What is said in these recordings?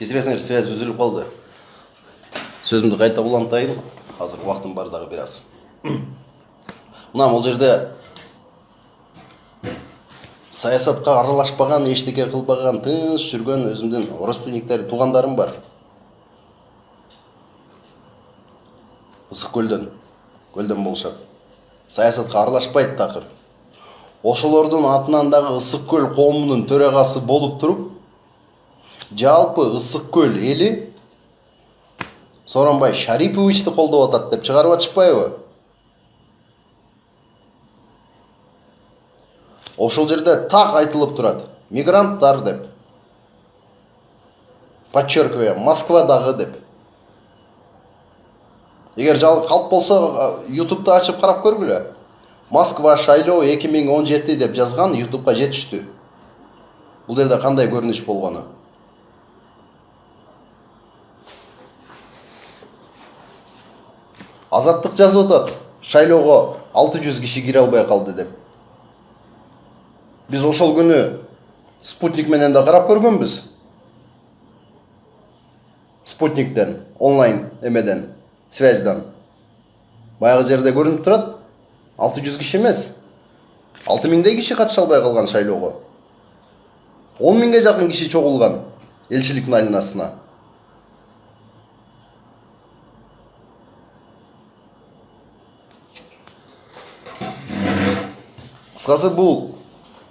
Кешіресіңдер, связь үзіліп қалды. Сөзімді қайта улантайын. Қазір уақытым бар дағы біраз. Мына бұл жерде саясатқа аралашпаған, ештеңе қылбаған, тыныш жүрген өзімдің родственниктер, туғандарым бар. Ысықкөлден болшақ. Саясатқа аралашпайды тақыр. Ошолордун атынандағы Ысықкөл қауымының төрағасы болып тұрып, жалпы Ысықкөл елі Сооронбай Шариповичті қолдап атат деп шығарып атышпайбы? Ошол жерде так айтылып турат. Мигранттар деп. Подчеркиваю, Москвадағы деп. Егер жал қалып болса, YouTube'да ашып қарап көргілі. Москва шайлоо 2017 деп жазған YouTube'ға жетішті. Бұл жерде қандай көрініш болғаны? Азаттық жазып отыр. Шайлоого 600 киши кире албай қалды деп. Біз ошол күні спутник менен да қарап көргөнбүз. Спутниктен, онлайн эмеден, связьдан. Баягы жерде көрүнүп турат. 600 киши эмес. 6000 киши катыша албай калган шайлоого. 10.000 жакын киши чогулган элчиликтин айланасына. Кыскасы бул,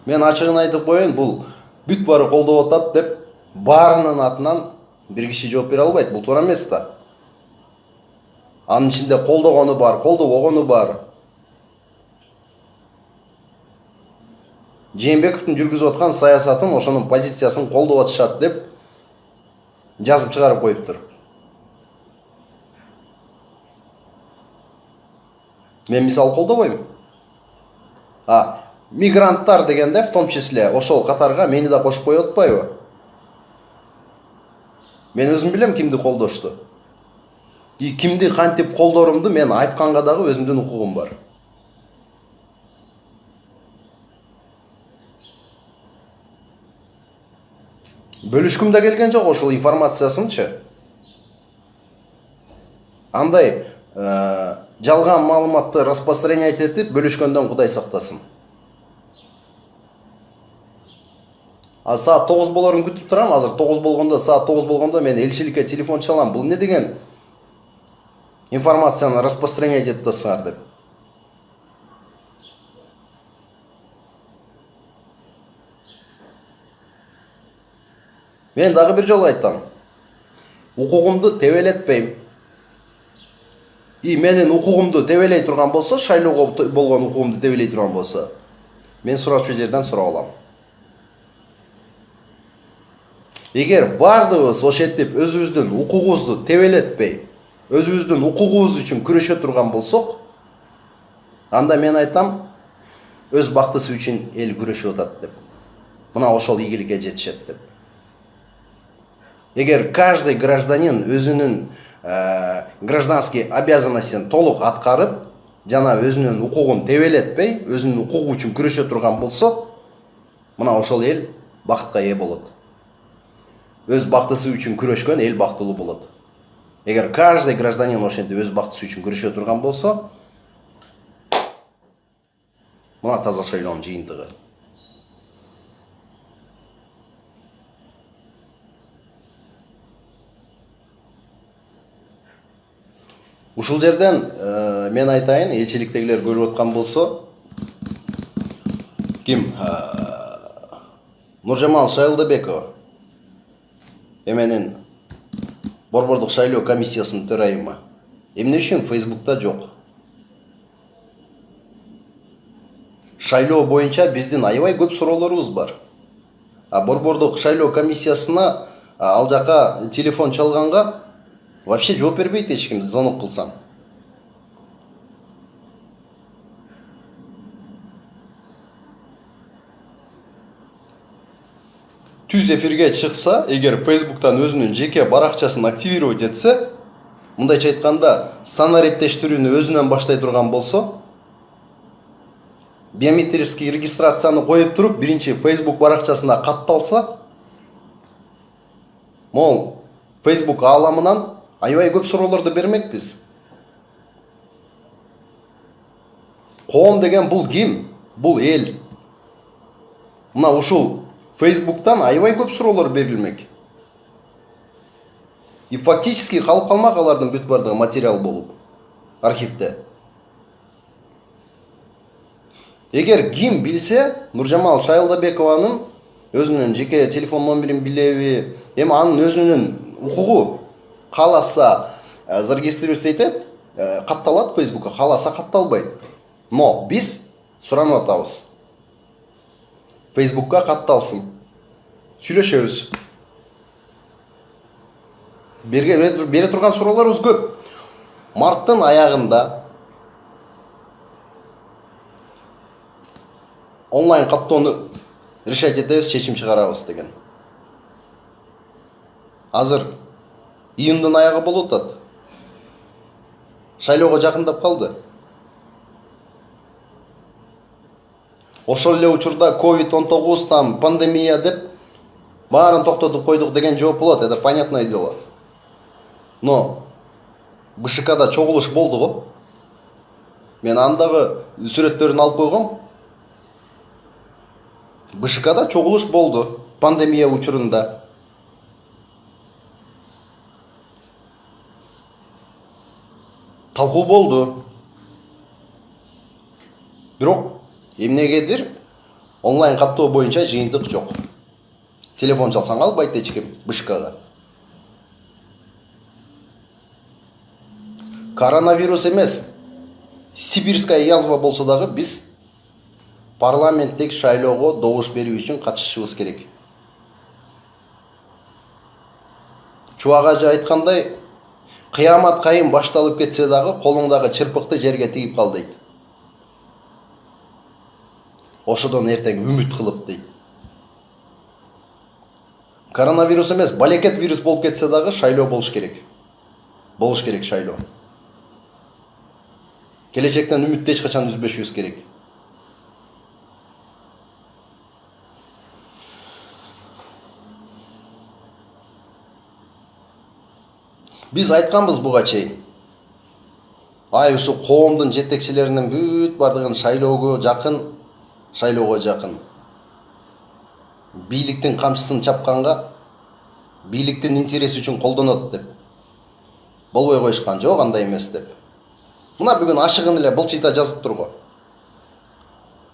мен ачыгын айтып коеюн, бул бүт баары колдоп атат деп баарынын атынан бир киши жооп бере албайт. Бул туура эмес да. Анын ичинде колдогону бар, колдобогону бар. Жээнбековдун жүргүзүп аткан саясатын, ошонун позициясын колдоп атышат деп жазып чыгарып коюптур. Мен мисал колдобойм. Мигранттар дегенде, в том числе, ошол катарга мени да кошуп коюп атпайбы? Мен өзүм билем кимди колдошту. И кимди кантип колдорумду мен айтканга дагы өзүмдүн укугум бар. Бөлүшкүм да келген жок ошол информациясынчы. Андай жалган маалыматты распространять этип бөлүшкөндөн Кудай сактасын. Саат 9 болорун күтүп турам. Азыр 9 болгондо, саат 9 болгондо мен элчиликке телефон чалам. Бул эмне деген информацияны распространять этип атасыңар деп. Мен дагы бир жолу айтам. Укугумду тебелетпейм. И менин укугумду тебелей турган болсо, шайлоого болгон укугумду тебелей турган болсо, мен сурачу жерден сурап алам. Эгер бардыгыбыз ошентип өзүбүздүн укугубузду тебелетпей, өзүбүздүн укугубуз үчүн күрөшө турган болсок, анда мен айтам, өз бактысы үчүн эл күрөшүп атат деп. Мына ошол ийгиликке жетишет деп. Эгер каждый гражданин өзүнүн гражданский обязанностин толук аткарып, жана өзүнүн укугун тебелетпей, өзүнүн укугу үчүн күрөшө турган болсо, мына ошол эл бакытка ээ болот. Өз бактысы үчүн күрөшкөн эл бактылуу болот. Эгер каждый гражданин ошентип өз бактысы үчүн күрөшө турган болсо, мына таза шайлоонун жыйынтыгы. Ушул жерден мен айтайын, элчиликтегилер көрүп аткан болсо, ким? Нуржамал Шайлдыбекова, эменин Борбордук шайлоо комиссиясынын төрайымы. Эмне үчүн Фейсбукта жок? Шайлоо боюнча биздин аябай көп суроолорубуз бар. Борбордук шайлоо комиссиясына ал жака телефон чалганга вообще жооп бербейт эч ким, звонок кылсаң. Түз эфирге чыкса, эгер Фейсбуктан өзүнүн жеке баракчасын активировать этсе, мындайча айтканда, санариптештирүүнү өзүнөн баштай турган болсо, биометрический регистрацияны коюп туруп, биринчи Facebook баракчасына катталса, мол, Facebook ааламынан аябай көп суроолорду бермекпиз. Коом деген бул ким? Бул эл. Мына ушул Facebooktан аябай көп суроолор берилмек. И фактически калып калмак алардын бүт бардыгы материал болуп архивде. Эгер ким билсе, Нуржамал Шайлдабекованын өзүнүн жеке телефон номерин билеби, эми анын өзүнүн укугу кааласа зарегистрироваться этет, катталат Facebookка, кааласа катталбайт. Но биз суранып атабыз. Facebookка катталсын. Сүйлөшөбүз. Бере турган суроолорубуз көп. Марттын аягында онлайн каттоону решать этебиз, чечим чыгарабыз деген. Азыр июндун аягы болуп атат. Шайлоого жакындап калды. Ошол эле учурда COVID-19 там пандемия деп баарын токтотуп койдук деген жооп болот, это понятное дело. Но БШКда чогулуш болду го. Мен андагы сүрөттөрүн алып койгом. БШКда чогулуш болду пандемия учурунда. Талкуу болду. Бирок эмнегедир онлайн каттоо боюнча жыйынтык жок. Телефон чалсаң албайт эч ким БШКга. Коронавирус эмес, сибирская язва болсо дагы биз парламенттик шайлоого добуш берүү үчүн катышышыбыз керек. Чубак ажы айткандай, кыямат кайын башталып кетсе дагы колуңдагы чырпыкты жерге тигип кал дейт. Ошодон эртең үмүт кылып дейт. Коронавирус эмес, балекет вирус болуп кетсе дагы шайлоо болуш керек. Болуш керек шайлоо. Келечектен үмүттү эч качан үзбөшүбүз керек. Биз айтканбыз буга чейин. Ай ушу коомдун жетекчилеринин бүт бардыгын шайлоого жакын. Бийликтин камчысын чапканга, бийликтин интереси үчүн колдонот деп. Болбой коюшкан, жок андай эмес деп. Мына бүгүн ашыгын эле былчыйта жазып турго.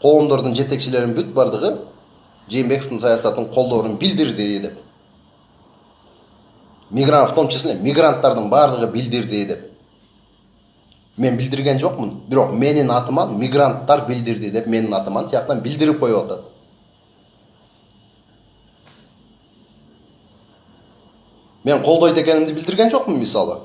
Коомдордун жетекчилеринин бүт бардыгы Жээнбековдун саясатын колдоорун билдирди деп. В том числе мигранттардын бардыгы билдирди деп. Мен билдирген жокмун, бирок менин атыман мигранттар билдирди деп менин атыман тияктан билдирип коюп атат. Мен колдойт экенимди билдирген жокмун мисалы.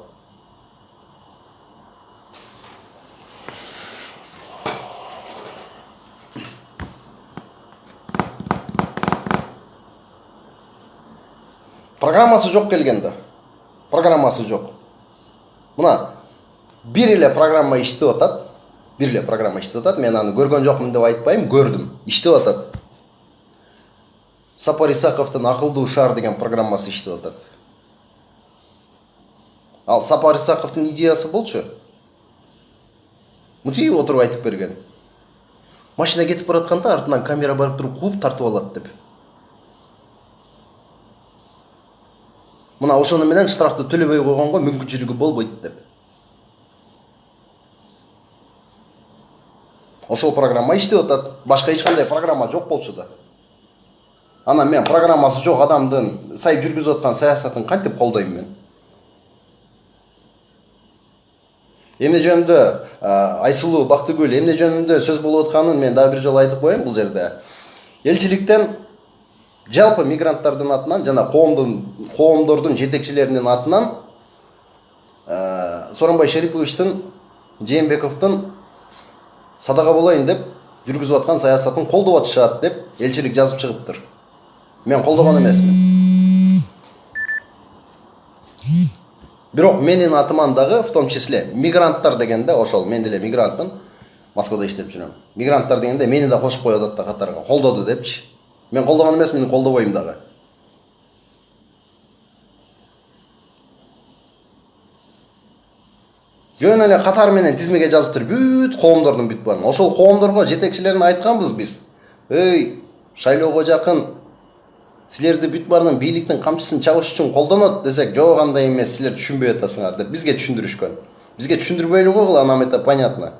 Программасы жок келгенде. Программасы жок. Мына бир эле программа иштеп атат. Мен аны көргөн жокмун деп айтпайм, көрдүм. Иштеп атат. Сапар Исаковдун Акылдуу шаар деген программасы иштеп атат. Ал Сапар Исаковдун идеясы болчу. Мутиев отуруп айтып берген. Машина кетип баратканда артынан камера барып туруп кууп тартып алат деп. Мына ошону менен штрафты төлөбөй койгонго мүмкүнчүлүгү болбойт деп. Ошол программа иштеп атат. Башка эч кандай программа жок болчу да. Анан мен программасы жок адамдын жүргүзүп аткан саясатын кантип колдойм мен? Эмне жөнүндө Айсулуу Бактыгүл эмне жөнүндө сөз болуп атканын мен дагы бир жолу айтып коеюн бул жерде. Элчиликтен жалпы мигранттардын атынан жана коомдордун жетекчилеринин атынан Сооронбай Шариповичтин, Жээнбековдун садага болоюн деп жүргүзүп аткан саясатын колдоп атышат деп элчилик жазып чыгыптыр. Мен колдогон эмесмин. Бирок менин атыман дагы в том числе мигранттар дегенде ошол мен деле мигрантмын, Москвада иштеп жүрөм. Мигранттар дегенде мени да кошуп коюп атат да катарга. Колдоду депчи. Мен колдогон эмес, мени колдобойм дагы. жөн эле катар менен тизмеге жазыптыр бүт коомдордун бүт баарын. Ошол коомдорго жетекчилерине айтканбыз биз. Эй, шайлоого жакын силерди бүт баарынан бийликтин камчысын чабыш үчүн колдонот десек, жок андай эмес, силер түшүнбөй атасыңар деп бизге түшүндүрүшкөн. Бизге түшүндүрбөйлү го, нам это понятно.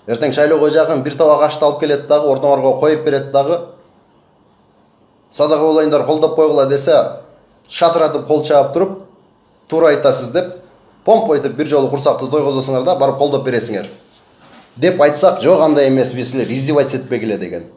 Эртең шайлоого жакын бир табак ашты алып келет дагы, ортоңорго коюп берет дагы. Садага болоюңдар, колдоп койгула десе, шатыратып кол чаап туруп, туура айтасыз деп, помп айтып бир жолу курсакты тойгозосуңар да барып колдоп бересиңер. Деп айтсак, жок андай эмес, биз силер издеваться этпегиле деген.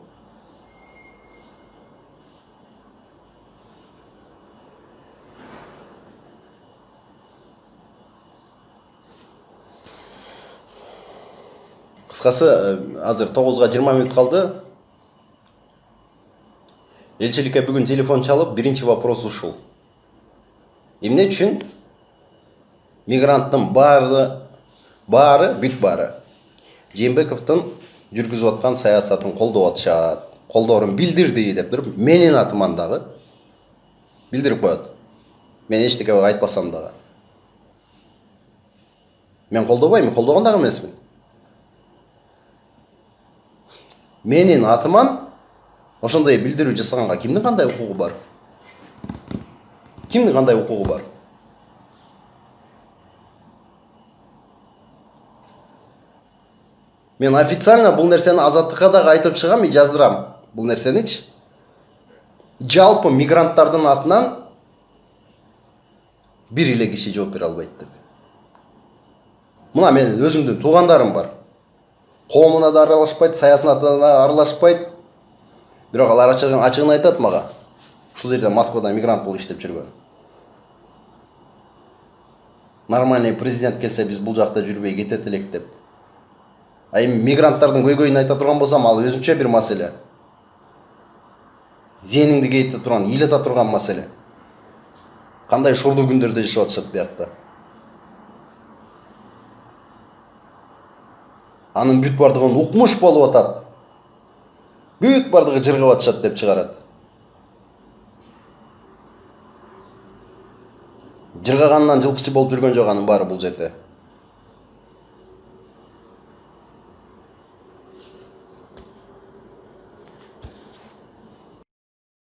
Кыскасы, азыр 9-га 20 мүнөт калды. Элчиликке бүгүн телефон чалып, биринчи вопрос ушул. Эмне үчүн мигранттын баары бүт баары Жээнбековдун жүргүзүп аткан саясатын колдоп атышат, колдоорун билдирди деп туруп, менин атыман дагы билдирип коет. Мен эчтеке айтпасам дагы. Мен колдобойм, колдогон дагы эмесмин. Менин атыман ошондой билдирүү жасаганга кимдин кандай укугу бар? Кимдин кандай укугу бар? Мен официально бул нерсени Азаттыкка дагы айтып чыгам, жаздырам бул нерсеничи. Жалпы мигранттардын атынан бир эле киши жооп бере албайт деп. Мына менин өзүмдүн туугандарым бар. Коомуна да аралашпайт, саясатына да аралашпайт. Бирок алар ачыгын айтат мага. Ушул жерде Москвада мигрант болуп иштеп жүргөн. Нормальный президент келсе биз бул жакта жүрбөй кетет элек деп. А эми мигранттардын көйгөйүн айта турган болсам, ал өзүнчө бир маселе. Зээниңди кейте турган, ыйлата турган маселе. Кандай шордуу күндөрдө жашап атышат биякта. Анын бүт бардыгын укмуш болуп атат. Бүт бардыгы жыргап атышат деп чыгарат. Жыргагандан жылкычы болуп жүргөн жок анын баары бул жерде.